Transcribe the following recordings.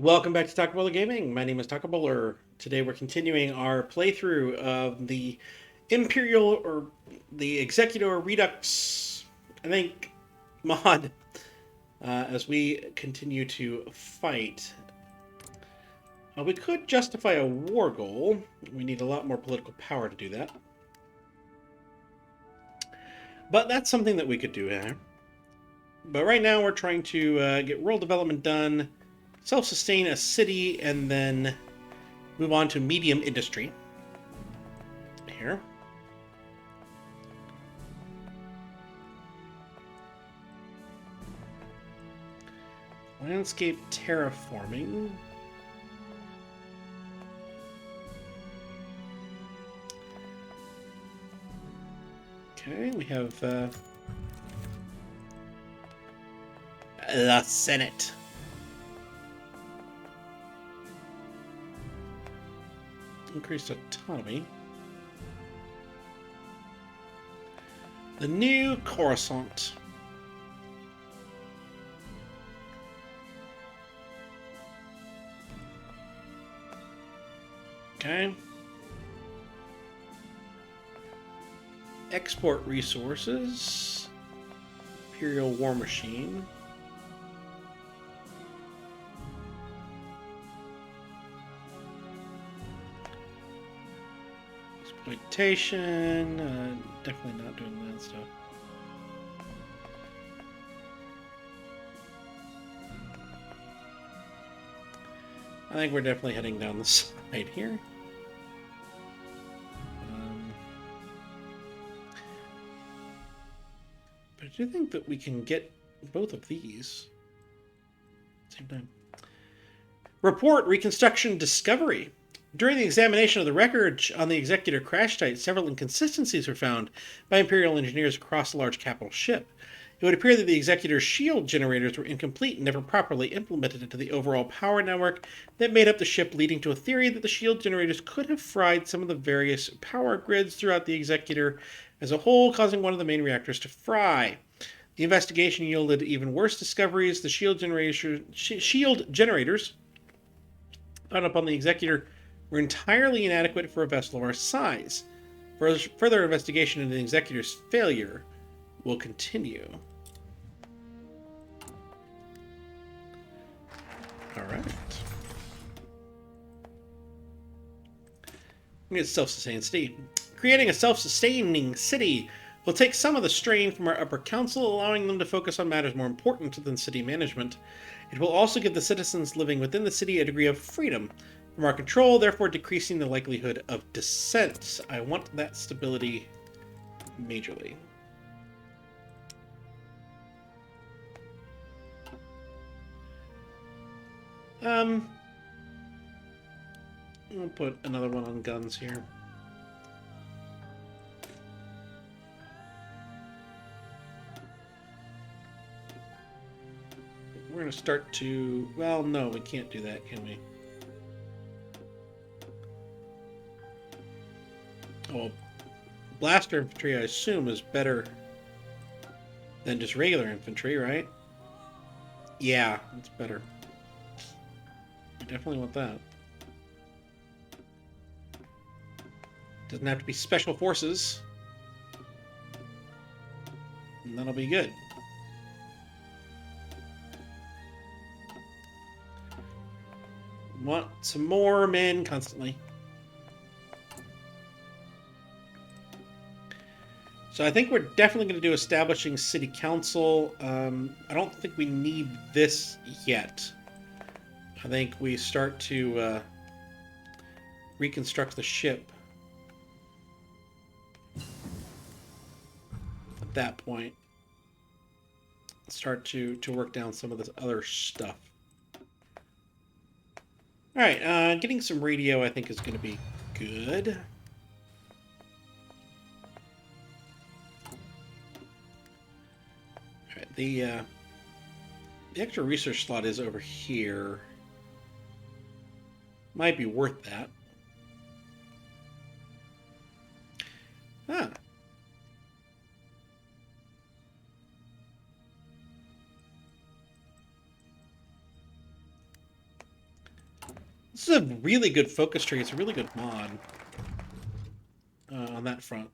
Welcome back to Taco Bowler Gaming. My name is Taco Bowler. Today we're continuing our playthrough of the Imperial or the Executor Redux, I think, mod as we continue to fight. We could justify a war goal. We need a lot more political power to do that. But that's something that we could do here. But right now we're trying to get rural development done, self-sustain a city, and then move on to medium industry. Here. Landscape terraforming. Okay, we have the Senate. Increased autonomy. The new Coruscant. Okay. Export resources. Imperial War Machine. Exploitation. Definitely not doing that stuff. I think we're definitely heading down the side here. But I do think that we can get both of these at the same time. Report Reconstruction Discovery. During the examination of the records on the Executor crash site, several inconsistencies were found by Imperial engineers across the large capital ship. It would appear that the Executor's shield generators were incomplete and never properly implemented into the overall power network that made up the ship, leading to a theory that the shield generators could have fried some of the various power grids throughout the Executor as a whole, causing one of the main reactors to fry. The investigation yielded even worse discoveries. The shield generators found up on the Executor were entirely inadequate for a vessel of our size. Further investigation into the Executor's failure will continue. Alright. It's self-sustaining city. Creating a self-sustaining city will take some of the strain from our upper council, allowing them to focus on matters more important than city management. It will also give the citizens living within the city a degree of freedom from our control, therefore decreasing the likelihood of dissent. I want that stability majorly. I'll put another one on guns here. We're going to start to... Well, no, we can't do that, can we? Oh, blaster infantry, I assume, is better than just regular infantry, right? Yeah, it's better. We definitely want that. Doesn't have to be special forces. And that'll be good. Want some more men constantly. So I think we're definitely going to do establishing city council. I don't think we need this yet. I think we start to reconstruct the ship at that point. Start to work down some of this other stuff. Alright, getting some radio I think is going to be good. Alright, the extra research slot is over here. Might be worth that. Ah. This is a really good focus tree. It's a really good mod on that front.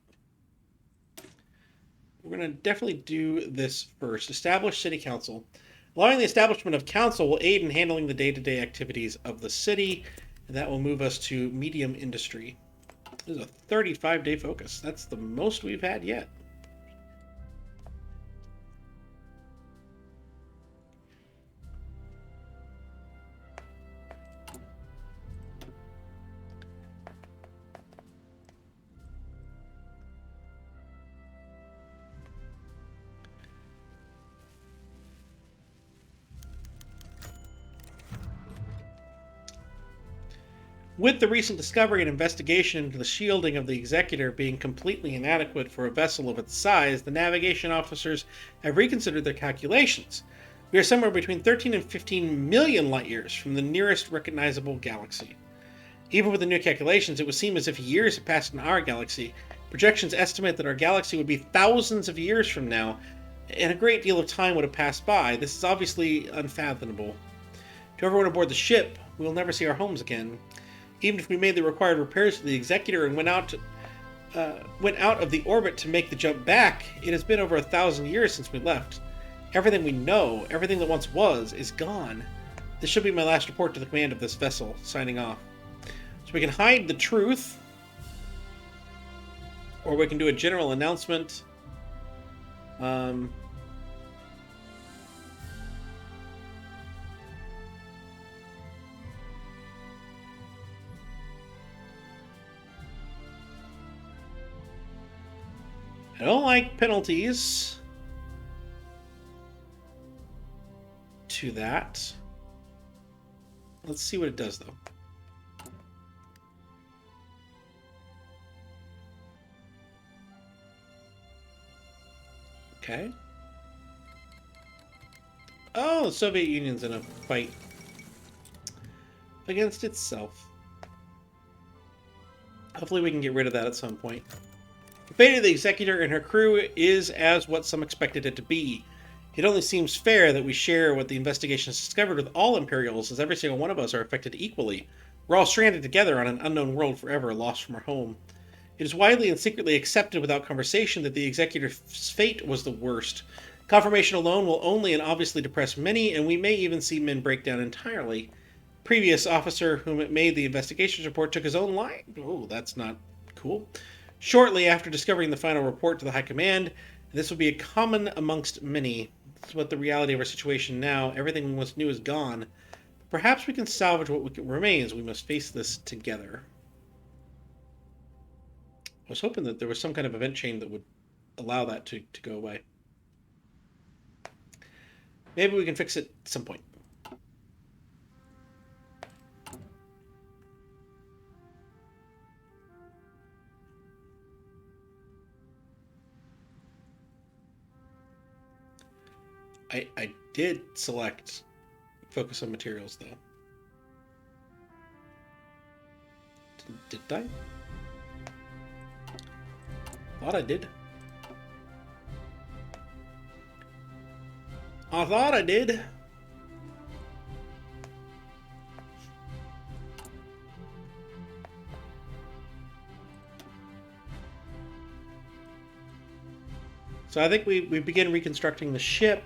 We're going to definitely do this first. Establish city council. Allowing the establishment of council will aid in handling the day-to-day activities of the city, and that will move us to medium industry. This is a 35-day focus. That's the most we've had yet. With the recent discovery and investigation into the shielding of the Executor being completely inadequate for a vessel of its size, the navigation officers have reconsidered their calculations. We are somewhere between 13 and 15 million light years from the nearest recognizable galaxy. Even with the new calculations, it would seem as if years have passed in our galaxy. Projections estimate that our galaxy would be thousands of years from now, and a great deal of time would have passed by. This is obviously unfathomable. To everyone aboard the ship, we will never see our homes again. Even if we made the required repairs to the Executor and went out of the orbit to make the jump back, it has been over 1,000 years since we left. Everything we know, everything that once was, is gone. This should be my last report to the command of this vessel. Signing off. So we can hide the truth, or we can do a general announcement. I don't like penalties to that. Let's see what it does, though. Okay. Oh, the Soviet Union's in a fight against itself. Hopefully we can get rid of that at some point. The fate of the Executor and her crew is as what some expected it to be. It only seems fair that we share what the investigation has discovered with all Imperials, as every single one of us are affected equally. We're all stranded together on an unknown world forever, lost from our home. It is widely and secretly accepted without conversation that the Executor's fate was the worst. Confirmation alone will only and obviously depress many, and we may even see men break down entirely. Previous officer whom made the investigations report took his own life. Oh, that's not cool. Shortly after discovering the final report to the High Command, this will be a common amongst many. This is what the reality of our situation now. Everything we once knew is gone. Perhaps we can salvage what remains. We must face this together. I was hoping that there was some kind of event chain that would allow that to go away. Maybe we can fix it at some point. I did select focus on materials, though. Did I? Thought I did. I thought I did. So I think we begin reconstructing the ship.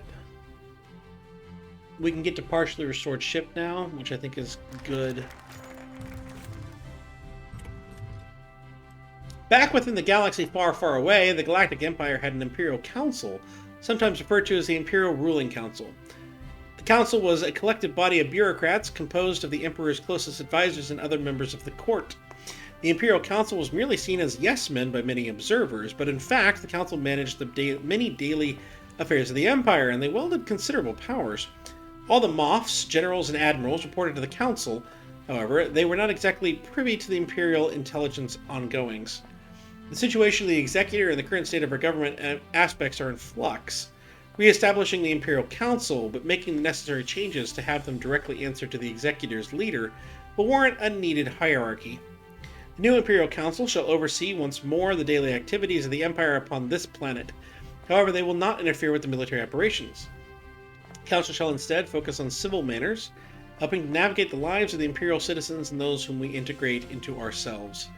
We can get to partially restored ship now, which I think is good. Back within the galaxy far, far away, the Galactic Empire had an Imperial Council, sometimes referred to as the Imperial Ruling Council. The Council was a collective body of bureaucrats composed of the Emperor's closest advisors and other members of the court. The Imperial Council was merely seen as yes-men by many observers, but in fact the Council managed the many daily affairs of the Empire, and they wielded considerable powers. All the Moffs, generals, and admirals reported to the Council. However, they were not exactly privy to the Imperial intelligence ongoings. The situation of the Executor and the current state of our government aspects are in flux. Re-establishing the Imperial Council, but making the necessary changes to have them directly answer to the Executor's leader, will warrant unneeded hierarchy. The new Imperial Council shall oversee once more the daily activities of the Empire upon this planet. However, they will not interfere with the military operations. The Council shall instead focus on civil matters, helping to navigate the lives of the Imperial citizens and those whom we integrate into ourselves.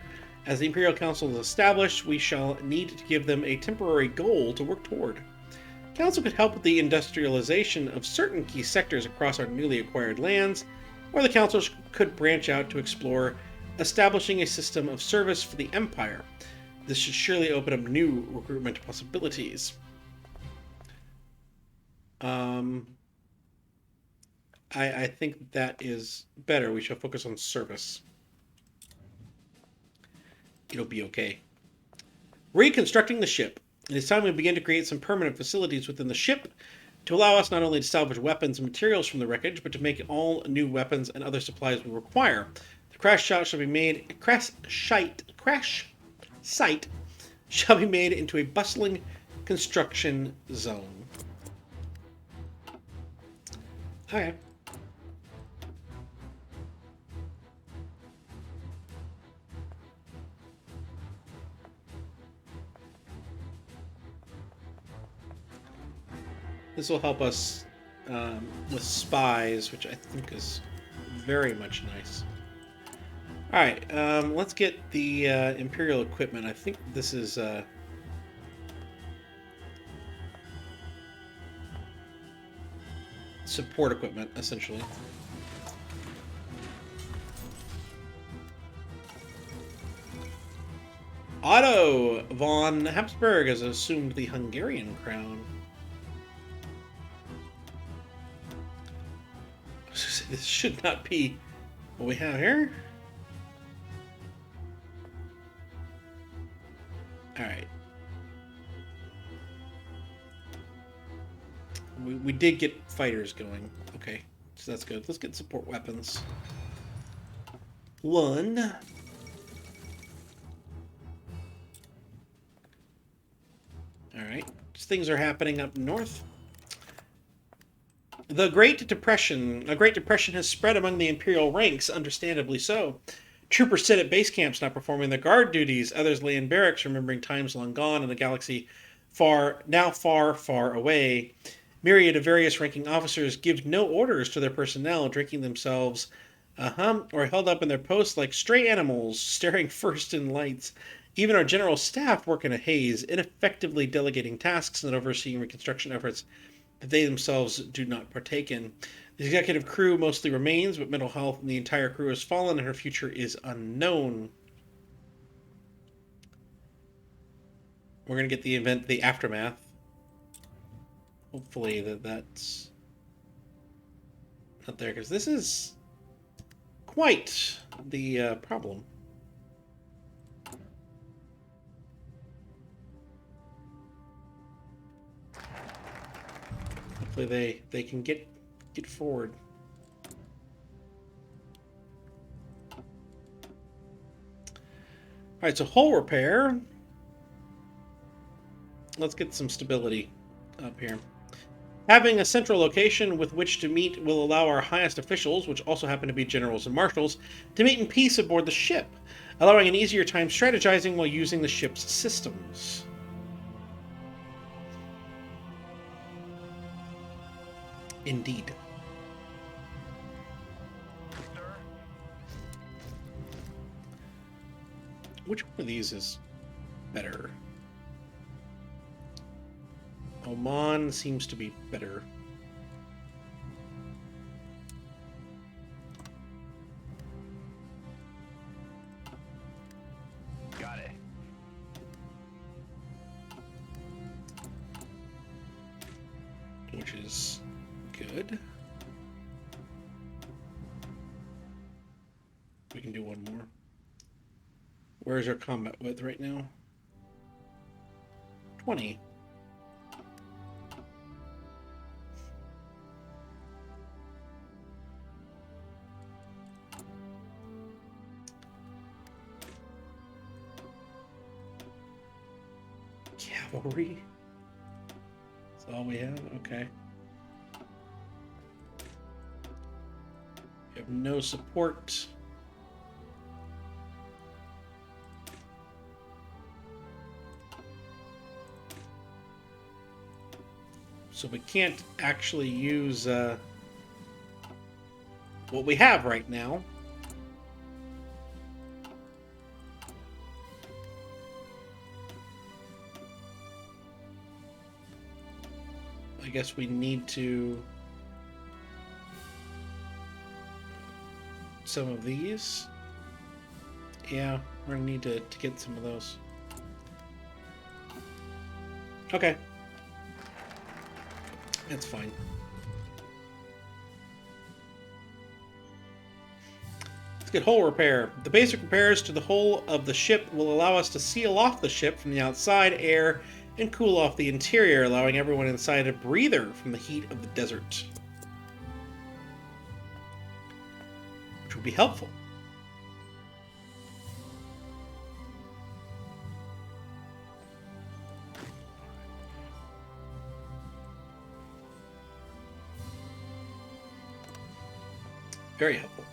As the Imperial Council is established, we shall need to give them a temporary goal to work toward. The Council could help with the industrialization of certain key sectors across our newly acquired lands, or the Council could branch out to explore establishing a system of service for the Empire. This should surely open up new recruitment possibilities. I think that is better. We shall focus on service. It'll be okay. Reconstructing the ship. It is time we begin to create some permanent facilities within the ship to allow us not only to salvage weapons and materials from the wreckage, but to make all new weapons and other supplies we require. The crash site shall be made. Crash site shall be made into a bustling construction zone. Okay. This will help us with spies, which I think is very much nice. Alright, let's get the Imperial equipment. I think this is... support equipment, essentially. Otto von Habsburg has assumed the Hungarian crown. This should not be what we have here. Alright. We did get fighters going. Okay, so that's good. Let's get support weapons. 1. Alright, things are happening up north. The Great Depression. A Great Depression has spread among the Imperial ranks, understandably so. Troopers sit at base camps not performing their guard duties. Others lay in barracks remembering times long gone in the galaxy far, far away. Myriad of various ranking officers give no orders to their personnel, drinking themselves, or held up in their posts like stray animals, staring first in lights. Even our general staff work in a haze, ineffectively delegating tasks and overseeing reconstruction efforts that they themselves do not partake in. The executive crew mostly remains, but mental health in the entire crew has fallen and her future is unknown. We're going to get the event, the aftermath. Hopefully that's not there, because this is quite the problem. Hopefully they can get forward. Alright, so hull repair. Let's get some stability up here. Having a central location with which to meet will allow our highest officials, which also happen to be generals and marshals, to meet in peace aboard the ship, allowing an easier time strategizing while using the ship's systems. Indeed. Which one of these is better? Oman seems to be better. Got it. Which is good. We can do one more. Where's our combat width right now? 20. Cavalry? That's all we have? Okay. We have no support. So we can't actually use what we have right now. I guess we need to... some of these. Yeah, we're gonna need to get some of those. Okay. That's fine. Let's get hull repair. The basic repairs to the hull of the ship will allow us to seal off the ship from the outside air and cool off the interior, allowing everyone inside a breather from the heat of the desert. Which will be helpful. Very helpful.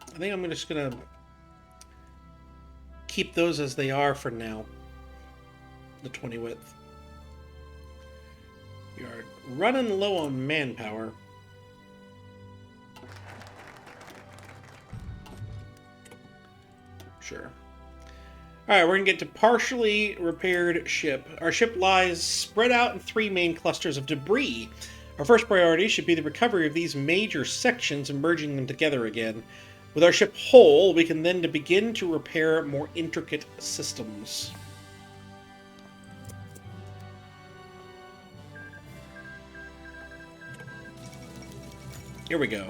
I think I'm just gonna keep those as they are for now. The 20 width. We are running low on manpower. Sure. Alright, we're going to get to partially repaired ship. Our ship lies spread out in 3 main clusters of debris. Our first priority should be the recovery of these major sections and merging them together again. With our ship whole, we can then begin to repair more intricate systems. Here we go.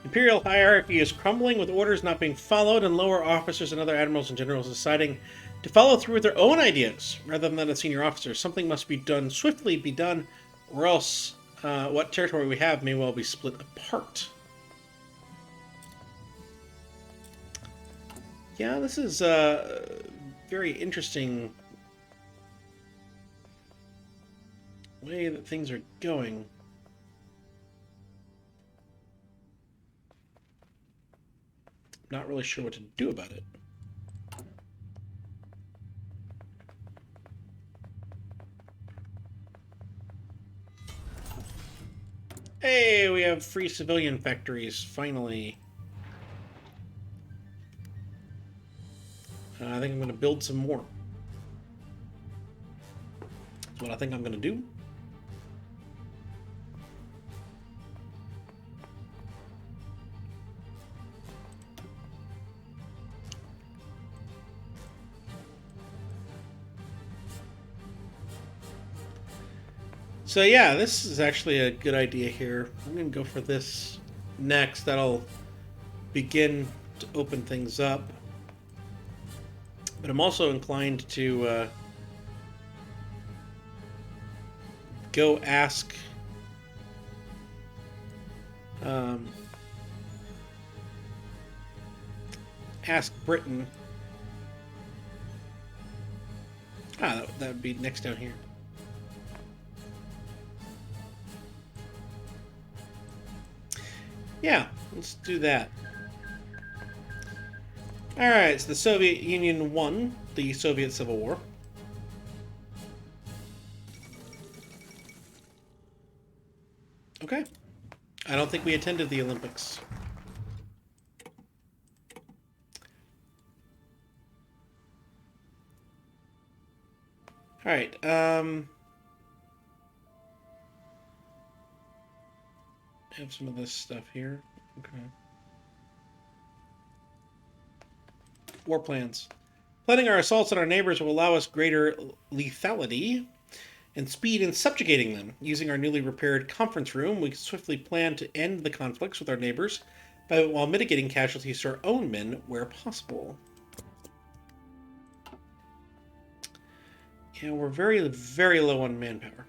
Imperial hierarchy is crumbling with orders not being followed and lower officers and other admirals and generals deciding to follow through with their own ideas rather than a senior officer. Something must be done, swiftly be done, or else what territory we have may well be split apart. Yeah, this is a very interesting way that things are going. Not really sure what to do about it. Hey, we have free civilian factories, finally. I think I'm going to build some more. That's what I think I'm going to do. So yeah, this is actually a good idea here. I'm going to go for this next. That'll begin to open things up. But I'm also inclined to go ask Britain. That would be next down here. Yeah, let's do that. Alright, so the Soviet Union won the Soviet Civil War. Okay. I don't think we attended the Olympics. Alright, have some of this stuff here. Okay. War plans. Planning our assaults on our neighbors will allow us greater lethality and speed in subjugating them. Using our newly repaired conference room, we can swiftly plan to end the conflicts with our neighbors while mitigating casualties to our own men where possible. Yeah, we're very, very low on manpower.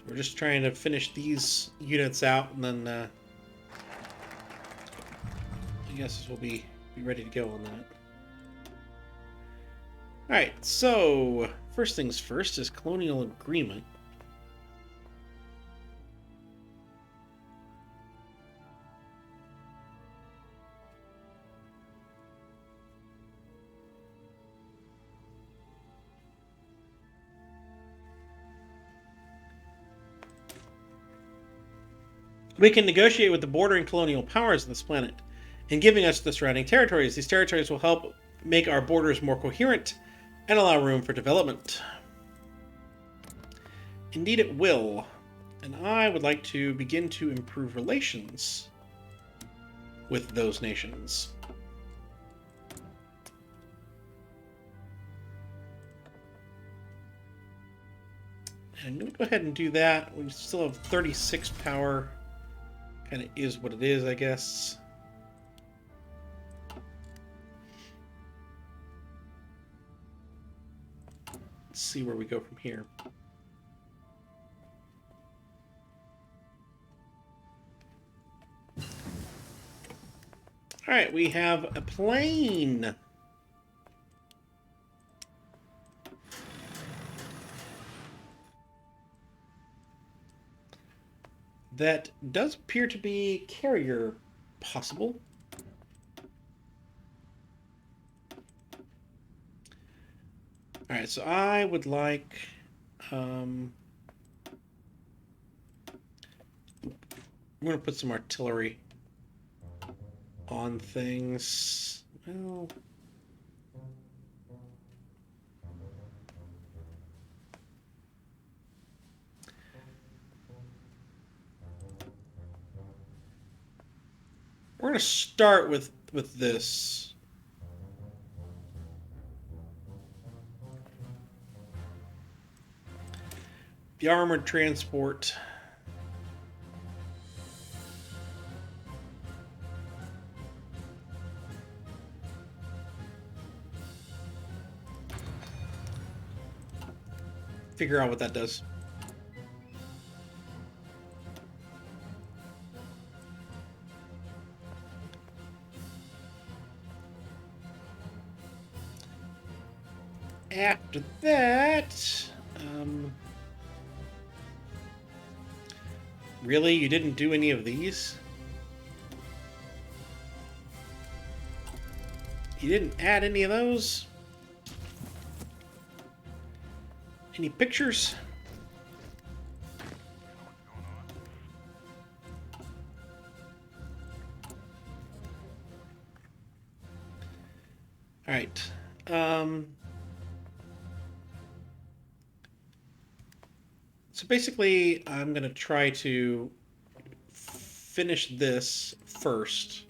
We're just trying to finish these units out, and then I guess we'll be ready to go on that. Alright, so first things first is colonial agreement. We can negotiate with the bordering colonial powers of this planet. In giving us the surrounding territories, these territories will help make our borders more coherent and allow room for development. Indeed it will. And I would like to begin to improve relations with those nations. And I'm going to go ahead and do that. We still have 36 power. Kind of is what it is, I guess. Let's see where we go from here. All right, we have a plane. That does appear to be carrier possible. All right, so I would like I'm going to put some artillery on things. Well, we're going to start with this. The armored transport. Figure out what that does. After that, really, you didn't do any of these? You didn't add any of those? Any pictures? All right. So basically, I'm going to try to finish this first,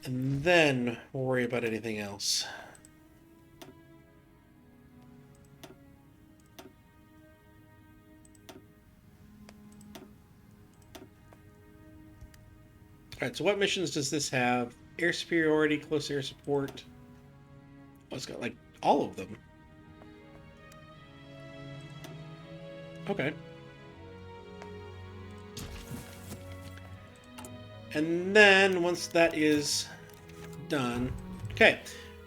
and then we'll worry about anything else. Alright, so what missions does this have? Air superiority, close air support. Oh, it's got like all of them. Okay. And then, once that is done... Okay.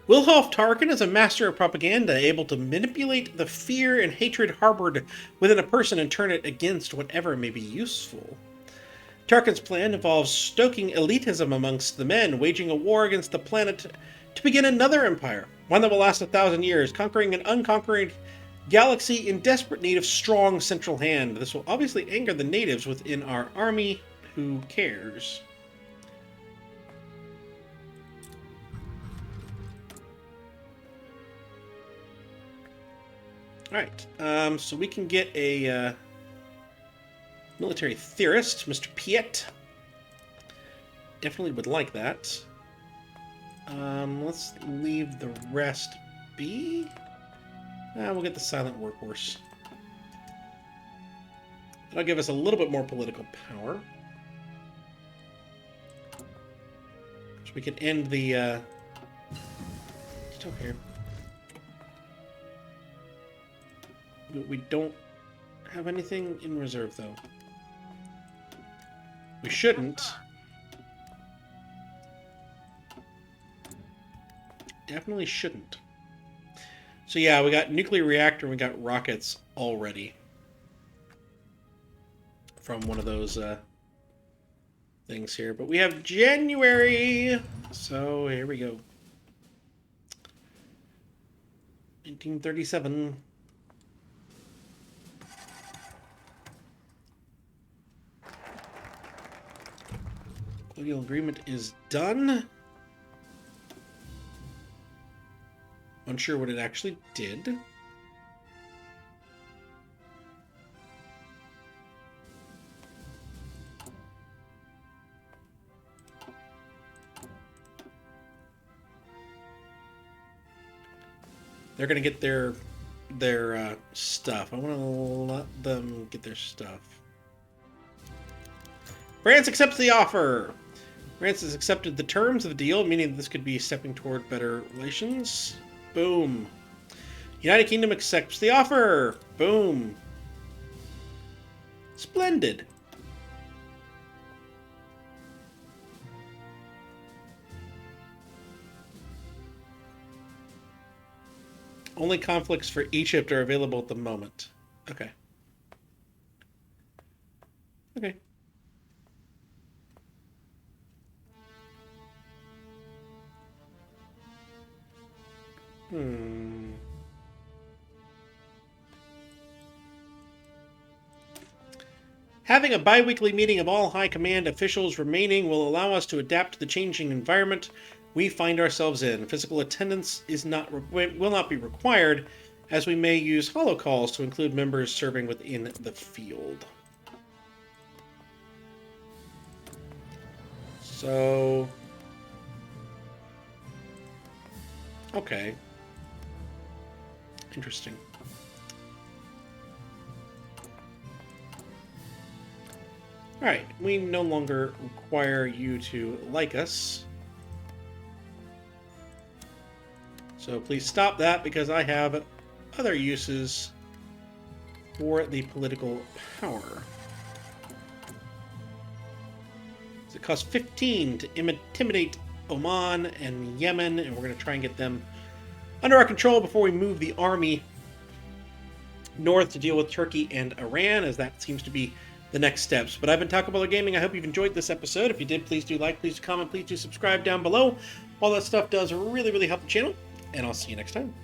Wilhelm Tarkin is a master of propaganda, able to manipulate the fear and hatred harbored within a person and turn it against whatever may be useful. Tarkin's plan involves stoking elitism amongst the men, waging a war against the planet to begin another empire, one that will last 1,000 years, conquering an unconquered galaxy in desperate need of strong central hand. This will obviously anger the natives within our army. Who cares? Alright, so we can get a military theorist, Mr. Piet. Definitely would like that. Let's leave the rest be. We'll get the silent workhorse. That'll give us a little bit more political power. So we can end the, still here. We don't have anything in reserve, though. We shouldn't. Definitely shouldn't. So yeah, we got nuclear reactor and we got rockets already from one of those things here. But we have January, so here we go. 1937. Colonial agreement is done. Unsure what it actually did. They're gonna get their stuff. I want to let them get their stuff. France accepts the offer. France has accepted the terms of the deal, meaning that this could be stepping toward better relations. Boom. United Kingdom accepts the offer. Boom. Splendid. Only conflicts for Egypt are available at the moment. Okay. Okay. Having a bi-weekly meeting of all high command officials remaining will allow us to adapt to the changing environment we find ourselves in. Physical attendance will not be required, as we may use holocalls to include members serving within the field. So... okay. Interesting. Alright, we no longer require you to like us. So please stop that, because I have other uses for the political power. So it costs 15 to intimidate Oman and Yemen, and we're going to try and get them under our control before we move the army north to deal with Turkey and Iran, as that seems to be the next steps. But I've been Taco Bell Gaming. I hope you've enjoyed this episode. If you did, please do like, please do comment, please do subscribe down below. All that stuff does really, really help the channel, and I'll see you next time.